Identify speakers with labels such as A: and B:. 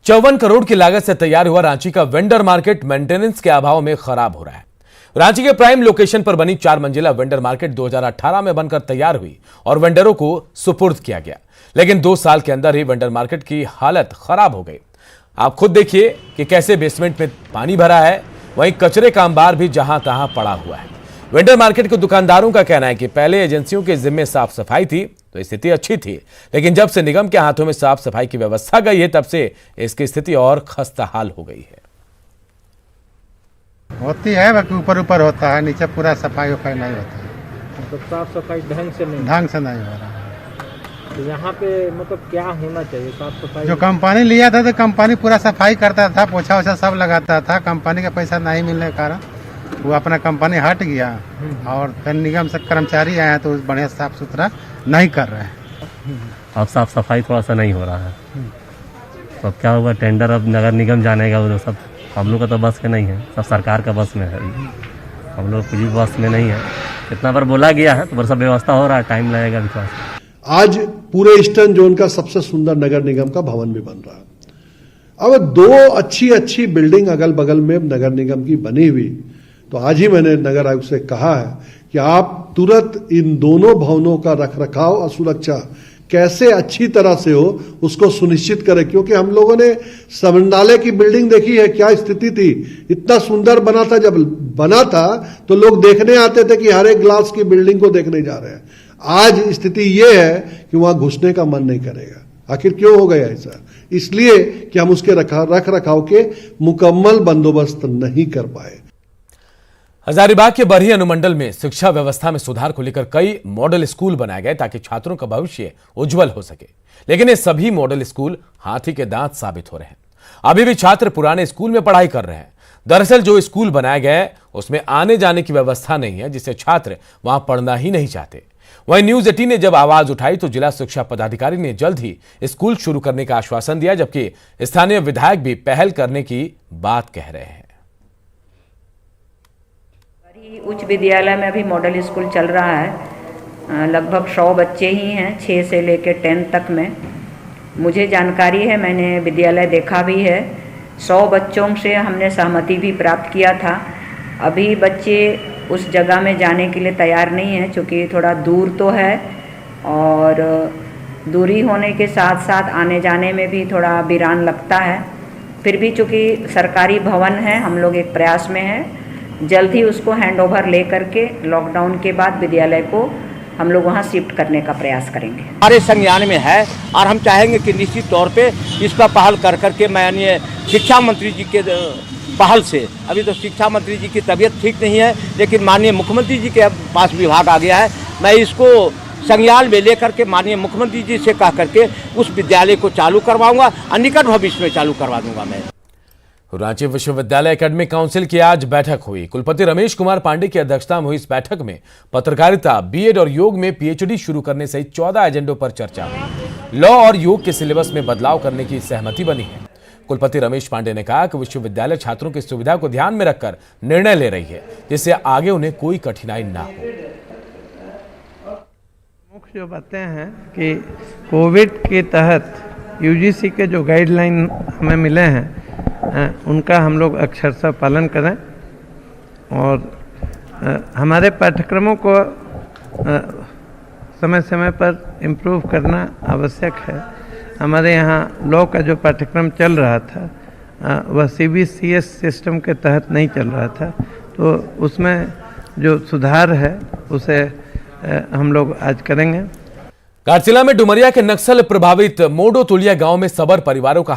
A: 54 करोड़ की लागत से तैयार हुआ रांची का वेंडर मार्केट मेंटेनेंस के अभाव में खराब हो रहा है। रांची के प्राइम लोकेशन पर बनी 4 मंजिला वेंडर मार्केट 2018 में बनकर तैयार हुई और वेंडरों को सुपुर्द किया गया, लेकिन 2 साल के अंदर ही वेंडर मार्केट की हालत खराब हो गई। आप खुद देखिए कि कैसे बेसमेंट में पानी भरा है, वहीं कचरे का अंबार भी जहां तहां पड़ा हुआ है। वेंडर मार्केट के दुकानदारों का कहना है कि पहले एजेंसियों के जिम्मे साफ सफाई थी तो स्थिति अच्छी थी, लेकिन जब से निगम के हाथों में साफ सफाई की व्यवस्था गई है तब से इसकी स्थिति और खस्ताहाल हो गई है।
B: होती है बाकी ऊपर ऊपर होता है, नीचे पूरा सफाई वफाई नहीं होता है।
C: मतलब साफ सफाई ढंग से नहीं
B: हो रहा है।
C: तो यहाँ पे मतलब क्या होना चाहिए साफ सफाई?
B: जो कंपनी लिया था तो कंपनी पूरा सफाई करता था, पोछा वोछा सब लगाता था। कंपनी का पैसा नहीं मिलने के कारण वो अपना कंपनी हट गया और फिर निगम से कर्मचारी आए तो बढ़िया साफ सुथरा नहीं कर रहे हैं।
D: अब साफ सफाई थोड़ा सा नहीं हो रहा है, तो अब क्या होगा, टेंडर अब नगर निगम जानेगा, वो सब हम लोग का तो बस के नहीं है, सब सरकार का बस में है। हम लोग कुछ भी बस में नहीं है। इतना बार बोला गया है तो सब व्यवस्था हो रहा है, टाइम लगेगा अभी थोड़ा सा।
E: आज पूरे ईस्टर्न जोन का सबसे सुंदर नगर निगम का भवन भी बन रहा है। अब 2 अच्छी बिल्डिंग अगल बगल में नगर निगम की बनी हुई, तो आज ही मैंने नगर आयुक्त से कहा है कि आप तुरंत इन दोनों भवनों का रखरखाव और सुरक्षा कैसे अच्छी तरह से हो उसको सुनिश्चित करें, क्योंकि हम लोगों ने समंडालय की बिल्डिंग देखी है, क्या स्थिति थी। इतना सुंदर बना था, जब बना था तो लोग देखने आते थे कि हर एक ग्लास की बिल्डिंग को देखने जा रहे हैं। आज स्थिति ये है कि वहां घुसने का मन नहीं करेगा। आखिर क्यों हो गया ऐसा? इसलिए कि हम उसके रख रखाव के मुकम्मल बंदोबस्त नहीं कर पाए।
A: हजारीबाग के बरही अनुमंडल में शिक्षा व्यवस्था में सुधार को लेकर कई मॉडल स्कूल बनाए गए ताकि छात्रों का भविष्य उज्जवल हो सके, लेकिन ये सभी मॉडल स्कूल हाथी के दांत साबित हो रहे हैं। अभी भी छात्र पुराने स्कूल में पढ़ाई कर रहे हैं। दरअसल जो स्कूल बनाए गए उसमें आने जाने की व्यवस्था नहीं है, जिससे छात्र वहां पढ़ना ही नहीं चाहते। वहीं न्यूज 18 ने जब आवाज उठाई तो जिला शिक्षा पदाधिकारी ने जल्द ही स्कूल शुरू करने का आश्वासन दिया, जबकि स्थानीय विधायक भी पहल करने की बात कह रहे हैं।
F: उच्च विद्यालय में अभी मॉडल स्कूल चल रहा है। लगभग 100 बच्चे ही हैं 6 से लेकर 10 तक में। मुझे जानकारी है, मैंने विद्यालय देखा भी है। 100 बच्चों से हमने सहमति भी प्राप्त किया था। अभी बच्चे उस जगह में जाने के लिए तैयार नहीं हैं, क्योंकि थोड़ा दूर तो है और दूरी होने के साथ साथ आने जाने में भी थोड़ा वीरान लगता है। फिर भी चूँकि सरकारी भवन है, हम लोग एक प्रयास में हैं, जल्द ही उसको हैंडओवर ले करके लॉकडाउन के बाद विद्यालय को हम लोग वहाँ शिफ्ट करने का प्रयास करेंगे।
G: हमारे संज्ञान में है और हम चाहेंगे कि निश्चित तौर पे इस पर पहल कर करके माननीय शिक्षा मंत्री जी के पहल से, अभी तो शिक्षा मंत्री जी की तबीयत ठीक नहीं है, लेकिन माननीय मुख्यमंत्री जी के पास विभाग आ गया है। मैं इसको संज्ञान में लेकर के माननीय मुख्यमंत्री जी से कह करके उस विद्यालय को चालू करवाऊंगा और निकट भविष्य में चालू करवा दूंगा। मैं
A: रांची विश्वविद्यालय एकेडमिक काउंसिल की आज बैठक हुई। कुलपति रमेश कुमार पांडे की अध्यक्षता में हुई इस बैठक में पत्रकारिता, बीएड और योग में पीएचडी शुरू करने सहित 14 एजेंडों पर चर्चा हुई। लॉ और योग के सिलेबस में बदलाव करने की सहमति बनी है। कुलपति रमेश पांडे ने कहा कि विश्वविद्यालय छात्रों की सुविधा को ध्यान में रखकर निर्णय ले रही है, जिससे आगे उन्हें कोई कठिनाई ना हो।
H: मुख्य जो बातें हैं कि कोविड के तहत यूजीसी के जो गाइडलाइन हमें मिले हैं उनका हम लोग अक्षरशः पालन करें और हमारे पाठ्यक्रमों को समय समय पर इम्प्रूव करना आवश्यक है। हमारे यहाँ लॉ का जो पाठ्यक्रम चल रहा था वह CBCS सिस्टम के तहत नहीं चल रहा था, तो उसमें जो सुधार है उसे हम लोग आज करेंगे।
A: घाटशिला में डुमरिया के नक्सल प्रभावित मोडो तुलिया गांव में सबर परिवारों का